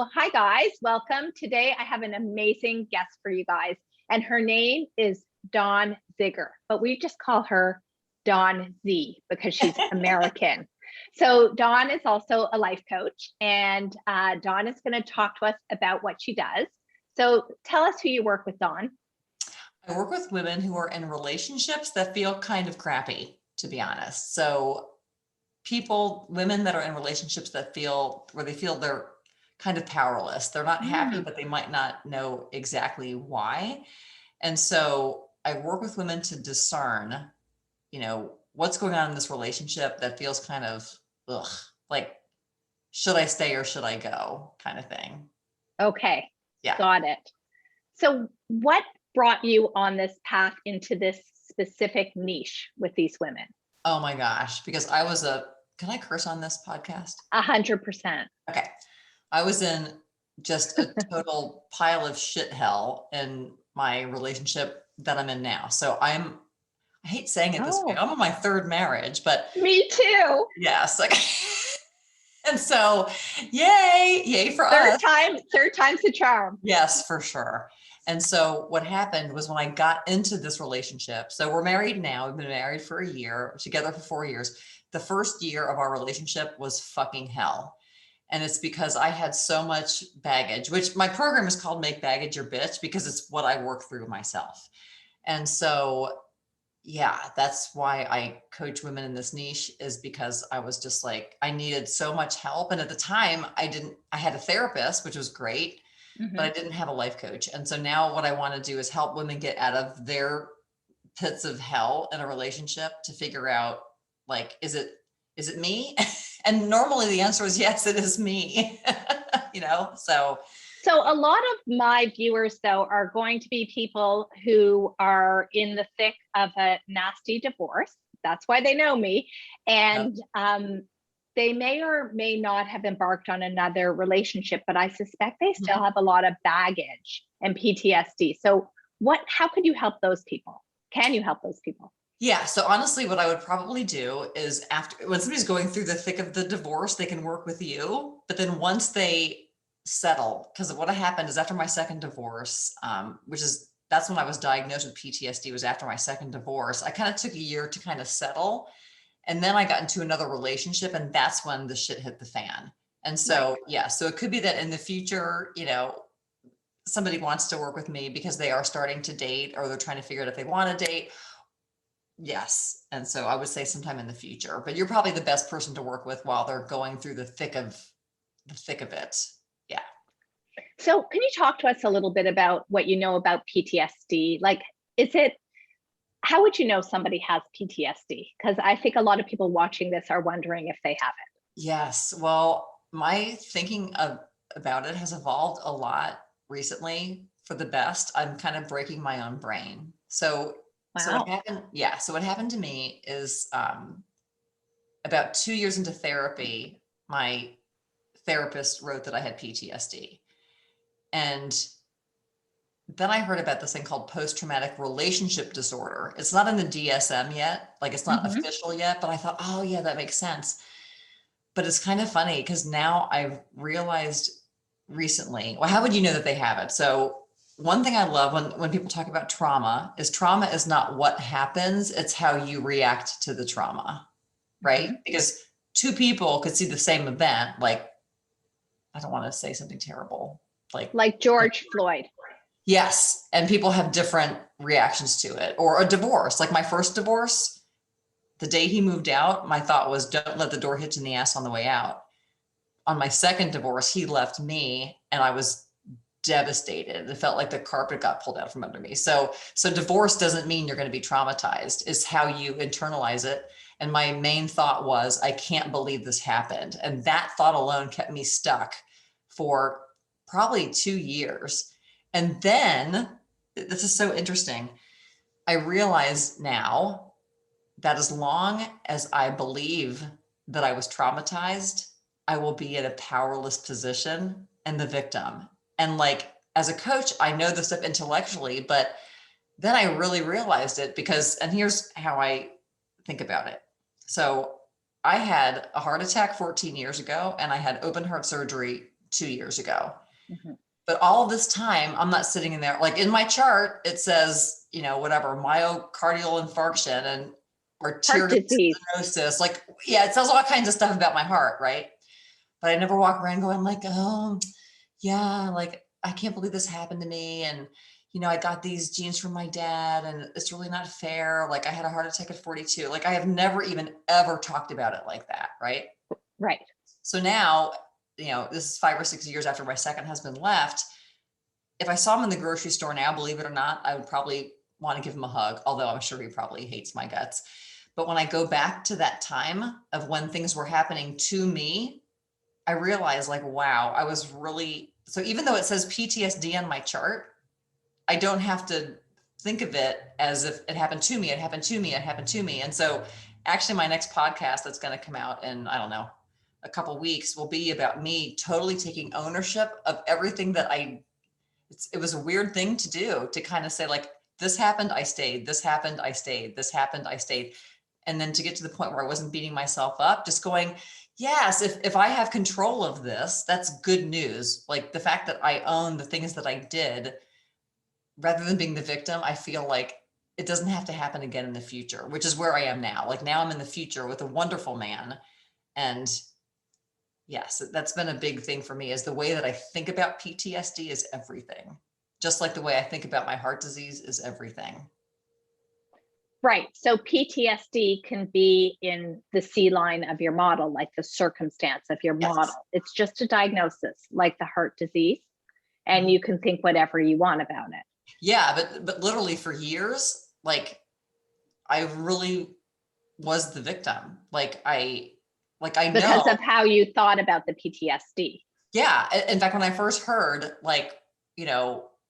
Well, hi guys, welcome. Today I have an amazing guest for you guys, and her name is Dawn Ziegler, but we just call her Dawn Z because she's American. So Dawn is also a life coach, and Dawn is going to talk to us about what she does. So tell us who you work with, Dawn. I work with women who are in relationships that feel kind of crappy, to be honest. So women that are in relationships where they feel they're kind of powerless. They're not happy, but they might not know exactly why. And so I work with women to discern, what's going on in this relationship that feels kind of, like, should I stay or should I go kind of thing. Okay, Yeah. got it. So what brought you on this path into this specific niche with these women? Oh my gosh, because can I curse on this podcast? 100%. Okay. I was in just a total pile of shit hell in my relationship that I'm in now. So I hate saying it this way. I'm on my third marriage, but me too. Yes. Okay. And so yay for us. Third time's the charm. Yes, for sure. And so what happened was when I got into this relationship, so we're married now, we've been married for a year, together for 4 years. The first year of our relationship was fucking hell. And it's because I had so much baggage, which my program is called Make Baggage Your Bitch, because it's what I work through myself. And so, yeah, that's why I coach women in this niche, is because I was just like, I needed so much help. And at the time I had a therapist, which was great, but I didn't have a life coach. And so now what I want to do is help women get out of their pits of hell in a relationship to figure out, like, is it me? And normally the answer is yes, it is me. So a lot of my viewers, though, are going to be people who are in the thick of a nasty divorce. That's why they know me. And they may or may not have embarked on another relationship, but I suspect they still have a lot of baggage and PTSD. So how could you help those people? Can you help those people? Yeah. So honestly, what I would probably do is, when somebody's going through the thick of the divorce, they can work with you. But then once they settle, because what happened is after my second divorce, that's when I was diagnosed with PTSD, was after my second divorce. I kind of took a year to kind of settle. And then I got into another relationship, and that's when the shit hit the fan. And so, yeah, so it could be that in the future, somebody wants to work with me because they are starting to date, or they're trying to figure out if they want to date. Yes. And so I would say sometime in the future, but you're probably the best person to work with while they're going through the thick of it. Yeah. So can you talk to us a little bit about what you know about PTSD? Like, how would you know somebody has PTSD? Because I think a lot of people watching this are wondering if they have it. Yes. Well, my thinking about it has evolved a lot recently for the best. I'm kind of breaking my own brain. So what happened? Yeah. So what happened to me is about 2 years into therapy, my therapist wrote that I had PTSD. And then I heard about this thing called post-traumatic relationship disorder. It's not in the DSM yet, like it's not official yet, but I thought, oh yeah, that makes sense. But it's kind of funny because now I've realized recently, well, how would you know that they have it? So one thing I love when people talk about trauma is not what happens, it's how you react to the trauma, right? Because two people could see the same event, like, I don't want to say something terrible, like George Floyd. Yes. And people have different reactions to it. Or a divorce, like my first divorce, the day he moved out, my thought was, don't let the door hit you in the ass on the way out. On my second divorce, he left me and I was devastated. It felt like the carpet got pulled out from under me. So divorce doesn't mean you're going to be traumatized. It's how you internalize it. And my main thought was, I can't believe this happened. And that thought alone kept me stuck for probably 2 years. And then, this is so interesting, I realize now that as long as I believe that I was traumatized, I will be in a powerless position and the victim. And like, as a coach, I know this stuff intellectually, but then I really realized it and here's how I think about it. So I had a heart attack 14 years ago, and I had open heart surgery 2 years ago. Mm-hmm. But all of this time, I'm not sitting in there. Like in my chart, it says, whatever, myocardial infarction and Heart arterial disease. stenosis. Like, yeah, it says all kinds of stuff about my heart, right? But I never walk around going like, oh, yeah, like, I can't believe this happened to me. And, I got these genes from my dad and it's really not fair. Like I had a heart attack at 42. Like I have never even ever talked about it like that, right? Right. So now, this is 5 or 6 years after my second husband left. If I saw him in the grocery store now, believe it or not, I would probably want to give him a hug, although I'm sure he probably hates my guts. But when I go back to that time of when things were happening to me, I realized like, wow, I was really, so even though it says PTSD on my chart, I don't have to think of it as if it happened to me, it happened to me, it happened to me. And so actually my next podcast that's going to come out in, I don't know, a couple of weeks will be about me totally taking ownership of everything that it was a weird thing to do, to kind of say like, this happened, I stayed, this happened, I stayed, this happened, I stayed. And then to get to the point where I wasn't beating myself up, just going, yes, if I have control of this, that's good news. Like the fact that I own the things that I did, rather than being the victim, I feel like it doesn't have to happen again in the future, which is where I am now. Like now I'm in the future with a wonderful man. And yes, that's been a big thing for me, is the way that I think about PTSD is everything. Just like the way I think about my heart disease is everything. Right. So PTSD can be in the C line of your model, like the circumstance of your model. It's just a diagnosis, like the heart disease, and you can think whatever you want about it. Yeah, but literally for years, like I really was the victim. Like I know because of how you thought about the PTSD. Yeah. In fact, when I first heard, like,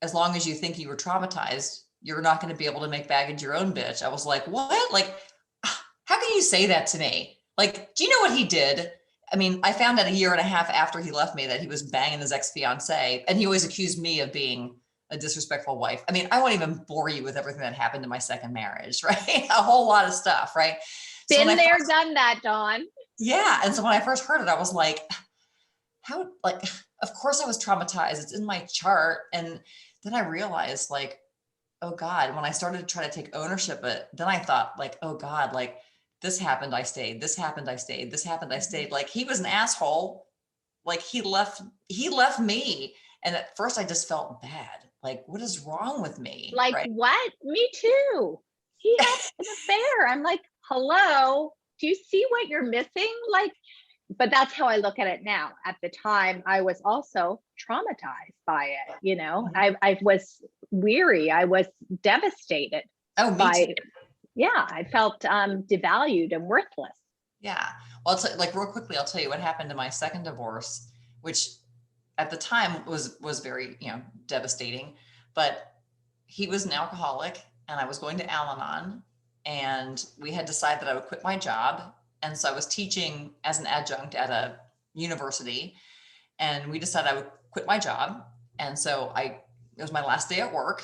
as long as you think you were traumatized, you're not going to be able to make baggage your own, bitch. I was like, what? Like, how can you say that to me? Like, do you know what he did? I mean, I found out a year and a half after he left me that he was banging his ex-fiance, and he always accused me of being a disrespectful wife. I mean, I won't even bore you with everything that happened in my second marriage, right? A whole lot of stuff, right? Been there, done that, Dawn. Yeah. And so when I first heard it, I was like, how, like, of course I was traumatized. It's in my chart. And then I realized like, oh God, when I started to try to take ownership of it, then I thought like, oh God, like this happened, I stayed, this happened, I stayed, this happened, I stayed. Like he was an asshole. Like he left me. And at first I just felt bad. Like, what is wrong with me? Like, right? What? Me too. He had an affair. I'm like, hello, do you see what you're missing? Like, but that's how I look at it now. At the time, I was also traumatized by it. I was weary. I was devastated. Oh, me too. Yeah, I felt devalued and worthless. Yeah. Well, like real quickly, I'll tell you what happened to my second divorce, which at the time was very, devastating, but he was an alcoholic and I was going to Al-Anon, and we had decided that I would quit my job. And so I was teaching as an adjunct at a university, and we decided I would quit my job. And so it was my last day at work.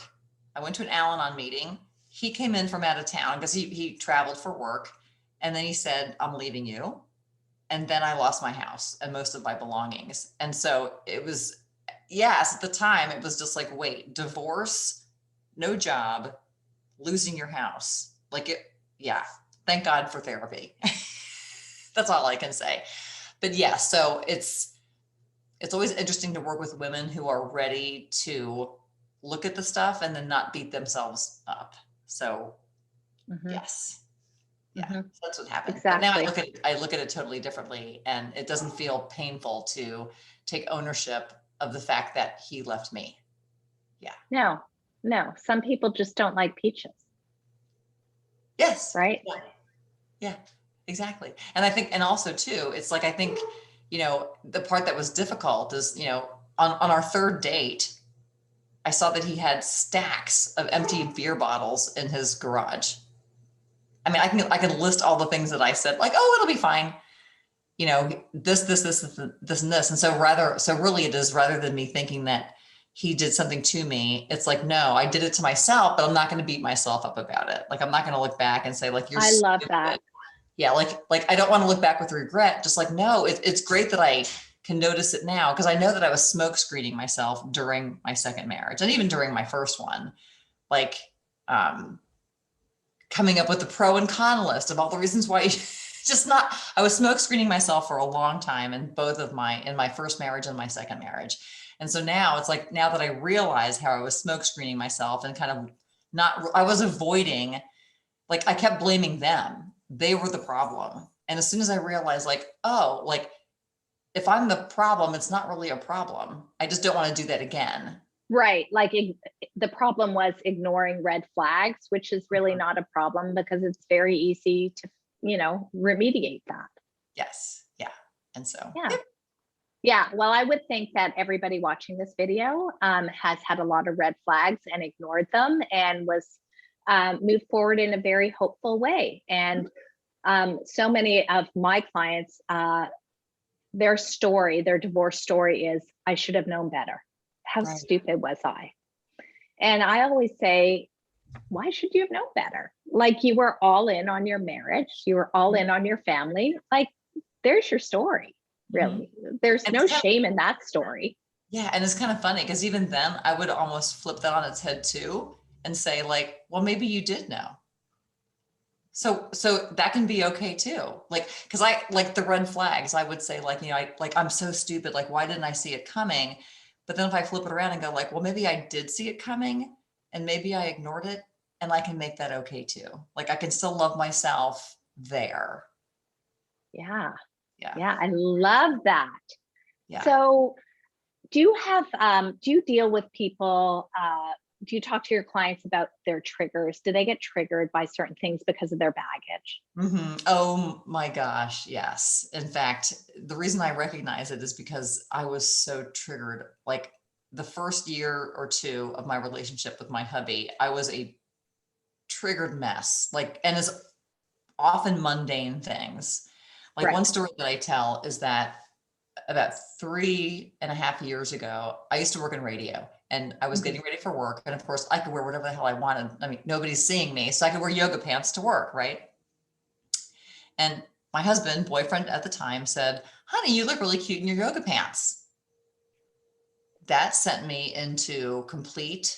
I went to an Al-Anon meeting. He came in from out of town because he traveled for work. And then he said, I'm leaving you. And then I lost my house and most of my belongings. And so it was, yes, at the time, it was just like, wait, divorce, no job, losing your house. Like yeah, thank God for therapy. That's all I can say. But yeah, so it's always interesting to work with women who are ready to look at the stuff and then not beat themselves up. So yes. Yeah, so that's what happened. Exactly. But now I look at it totally differently, and it doesn't feel painful to take ownership of the fact that he left me. Yeah. No. Some people just don't like peaches. Yes. Right. Yeah, exactly. And I think, and also too, it's like, I think, the part that was difficult is, on our third date, I saw that he had stacks of empty beer bottles in his garage. I mean, I can list all the things that I said, like, oh, it'll be fine. This, and this. And so really it is, rather than me thinking that he did something to me, it's like, no, I did it to myself, but I'm not going to beat myself up about it. Like, I'm not going to look back and say like, I love that. Yeah. Like I don't want to look back with regret. Just like, no, it's great that I can notice it now, because I know that I was smoke screening myself during my second marriage and even during my first one, like coming up with the pro and con list of all the reasons why just not, I was smoke screening myself for a long time in my first marriage and my second marriage. And so now it's like, now that I realize how I was smoke screening myself and kind of I was avoiding, like I kept blaming them. They were the problem. And as soon as I realized like, oh, like if I'm the problem, it's not really a problem. I just don't want to do that again. Right. Like the problem was ignoring red flags, which is really not a problem because it's very easy to, remediate that. Yes. Yeah. And so, yeah. Yeah. Well, I would think that everybody watching this video has had a lot of red flags and ignored them and was moved forward in a very hopeful way. And so many of my clients, their divorce story is, I should have known better. How right. stupid was I? And I always say, why should you have known better? Like you were all in on your marriage. You were all in on your family. Like there's your story, really. Mm-hmm. There's no shame in that story. Yeah. And it's kind of funny because even then I would almost flip that on its head too and say like, well, maybe you did know. So that can be okay too. Like, cause I like the red flags, I would say like, I'm so stupid. Like, why didn't I see it coming? But then if I flip it around and go like, well, maybe I did see it coming and maybe I ignored it, and I can make that okay too. Like I can still love myself there. Yeah. Yeah. Yeah. I love that. Yeah. So do you deal with people, do you talk to your clients about their triggers? Do they get triggered by certain things because of their baggage? Mm-hmm. Oh my gosh. Yes. In fact, the reason I recognize it is because I was so triggered. Like the first year or two of my relationship with my hubby, I was a triggered mess, like, and as often mundane things. Like right. One story that I tell is that about 3.5 years ago, I used to work in radio and I was getting ready for work. And of course I could wear whatever the hell I wanted. I mean, nobody's seeing me, so I could wear yoga pants to work. Right. And my boyfriend at the time said, honey, you look really cute in your yoga pants. That sent me into complete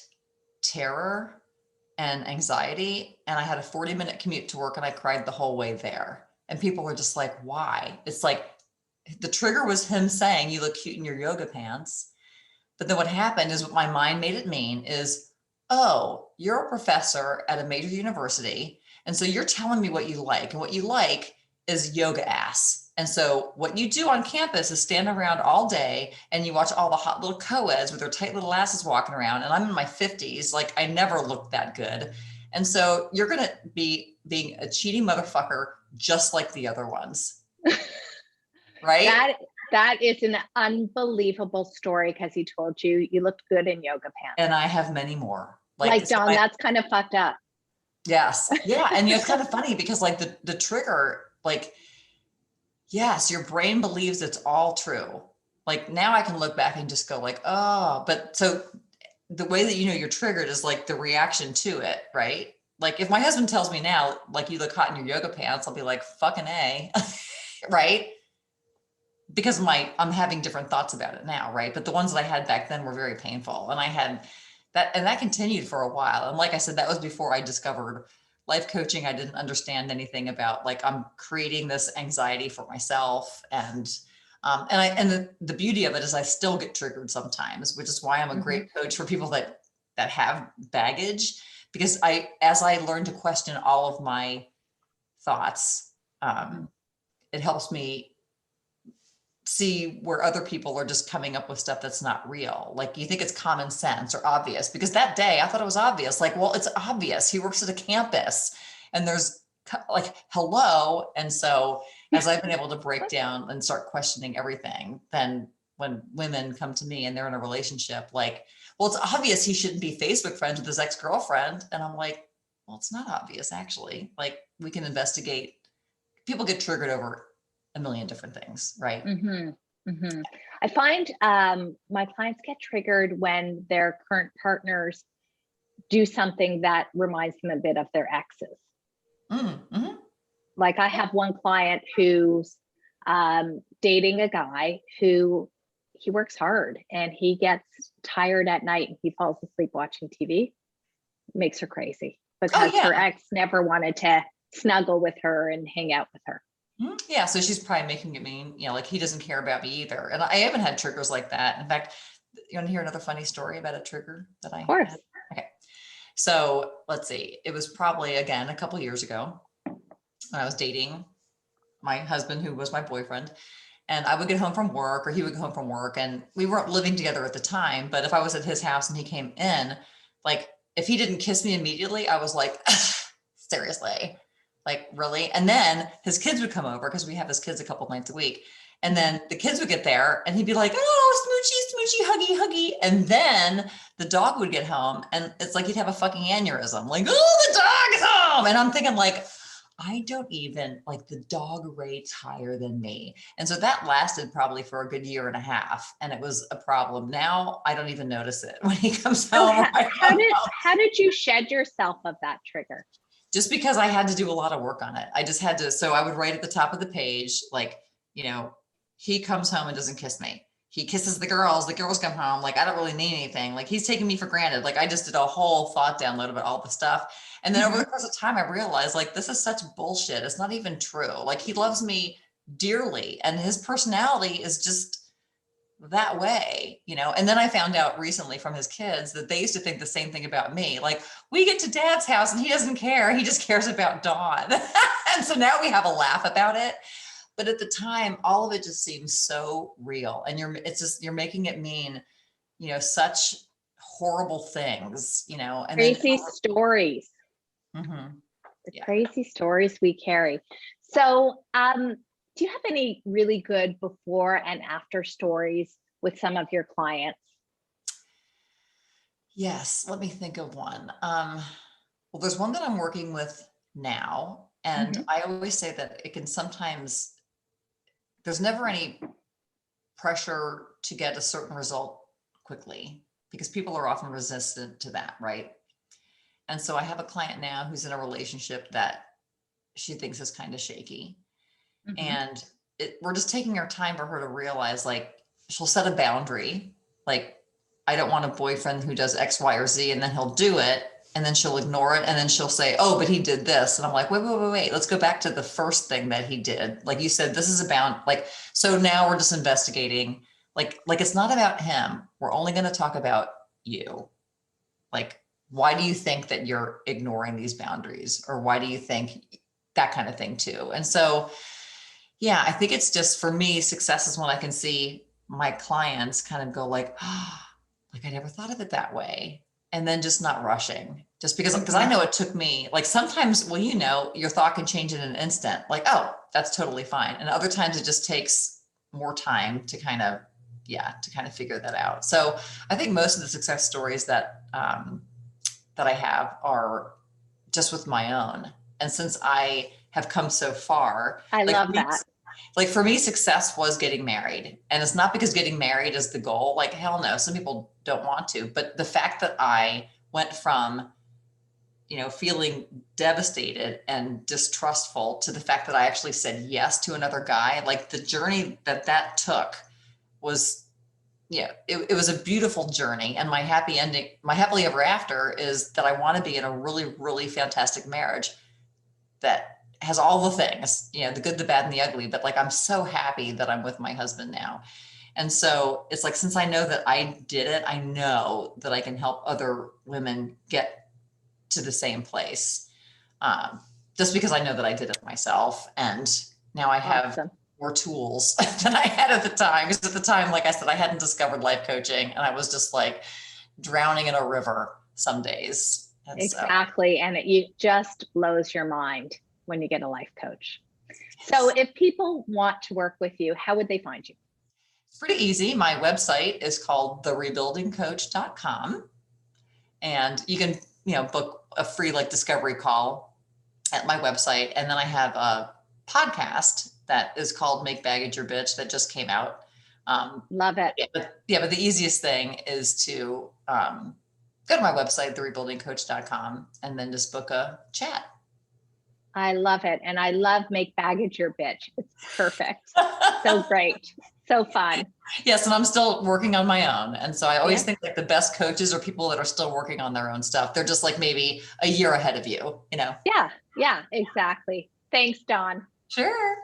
terror and anxiety. And I had a 40-minute commute to work and I cried the whole way there. And people were just like, why? It's like the trigger was him saying, you look cute in your yoga pants. But then what happened is what my mind made it mean is, oh, you're a professor at a major university. And so you're telling me what you like, and what you like is yoga ass. And so what you do on campus is stand around all day and you watch all the hot little co-eds with their tight little asses walking around. And I'm in my 50s, like I never looked that good. And so you're going to be being a cheating motherfucker, just like the other ones. Right? That is an unbelievable story because he told you looked good in yoga pants. And I have many more. Like Dawn, that's kind of fucked up. Yes. Yeah. And it's kind of funny because like the trigger, like, yes, your brain believes it's all true. Like now I can look back and just go like, oh, but so the way that you're triggered is like the reaction to it, right? Like if my husband tells me now, like you look hot in your yoga pants, I'll be like, fucking A, right? Because I'm having different thoughts about it now, right? But the ones that I had back then were very painful. And I had that continued for a while. And like I said, that was before I discovered life coaching. I didn't understand anything about like, I'm creating this anxiety for myself. And the beauty of it is I still get triggered sometimes, which is why I'm a great coach for people that have baggage, because as I learn to question all of my thoughts, it helps me see where other people are just coming up with stuff that's not real. Like you think it's common sense or obvious, because that day I thought it was obvious. Like, well, it's obvious. He works at a campus and there's like, hello. And so as I've been able to break down and start questioning everything, then when women come to me and they're in a relationship, like, well, it's obvious he shouldn't be Facebook friends with his ex-girlfriend. And I'm like, well, it's not obvious actually. Like we can investigate. People get triggered over a million different things, right? I find my clients get triggered when their current partners do something that reminds them a bit of their exes. Like I have one client who's dating a guy who he works hard and he gets tired at night and he falls asleep watching TV. Makes her crazy because her ex never wanted to snuggle with her and hang out with her. Yeah, so she's probably making it mean, like he doesn't care about me either. And I haven't had triggers like that. In fact, you want to hear another funny story about a trigger that I Of course. had? Okay. So let's see. It was probably, again, a couple years ago when I was dating my husband, who was my boyfriend. And I would get home from work or he would go home from work, and we weren't living together at the time. But if I was at his house and he came in, like if he didn't kiss me immediately, I was like, seriously, like really? And then his kids would come over because we have his kids a couple nights a week. And then the kids would get there and he'd be like, oh, smoochy, smoochy, huggy, huggy. And then the dog would get home and it's like he'd have a fucking aneurysm, like, oh, the dog is home. And I'm thinking like, I don't even, like, the dog rates higher than me. And so that lasted probably for a good year and a half. And it was a problem. Now I don't even notice it when he comes home. How did you shed yourself of that trigger? Just because I had to do a lot of work on it. I just had to. So I would write at the top of the page, like, he comes home and doesn't kiss me. He kisses the girls come home. Like, I don't really need anything. Like, he's taking me for granted. Like, I just did a whole thought download about all the stuff. And then over the course of time, I realized, like, this is such bullshit. It's not even true. Like, he loves me dearly and his personality is just that way, And then I found out recently from his kids that they used to think the same thing about me. Like, we get to dad's house and he doesn't care. He just cares about Dawn. And so now we have a laugh about it. But at the time, all of it just seems so real. And you're making it mean, such horrible things, and crazy stories. Mm-hmm. Crazy stories we carry. So, do you have any really good before and after stories with some of your clients? Yes. Let me think of one. Well, there's one that I'm working with now. And I always say that it can sometimes, there's never any pressure to get a certain result quickly because people are often resistant to that, right? And so I have a client now who's in a relationship that she thinks is kind of shaky. And we're just taking our time for her to realize, like, she'll set a boundary. Like, I don't want a boyfriend who does X, Y, or Z, and then he'll do it. And then she'll ignore it. And then she'll say, oh, but he did this. And I'm like, wait. Let's go back to the first thing that he did. Like you said, this is about, like, so now we're just investigating, like it's not about him. We're only going to talk about you. Like, why do you think that you're ignoring these boundaries? Or why do you think that kind of thing too? And so, yeah, I think it's just, for me, success is when I can see my clients kind of go like, oh, like I never thought of it that way. And then just not rushing, just because I know it took me, like, sometimes, well, your thought can change in an instant, like, oh, that's totally fine. And other times it just takes more time to kind of figure that out. So I think most of the success stories that I have are just with my own. And since I have come so far, I love that. Like, for me, success was getting married. And it's not because getting married is the goal. Like, hell no, some people don't want to. But the fact that I went from, feeling devastated and distrustful to the fact that I actually said yes to another guy, like, the journey that took was, it was a beautiful journey. And my happily ever after is that I want to be in a really, really fantastic marriage that has all the things, the good, the bad, and the ugly, but, like, I'm so happy that I'm with my husband now. And so it's like, since I know that I did it, I know that I can help other women get to the same place. Just because I know that I did it myself. And now I have more tools than I had at the time. Because at the time, like I said, I hadn't discovered life coaching and I was just like drowning in a river some days. And exactly. And it just blows your mind when you get a life coach. So if people want to work with you, how would they find you? It's pretty easy. My website is called therebuildingcoach.com. And you can, book a free, like, discovery call at my website. And then I have a podcast that is called Make Baggage Your Bitch that just came out. Love it. But the easiest thing is to go to my website, therebuildingcoach.com, and then just book a chat. I love it. And I love make baggage your bitch. It's perfect. So great. So fun. Yes, and I'm still working on my own. And so I always Yeah. think like the best coaches are people that are still working on their own stuff. They're just like maybe a year ahead of you, you know? Yeah. Yeah, exactly. Thanks, Dawn. Sure.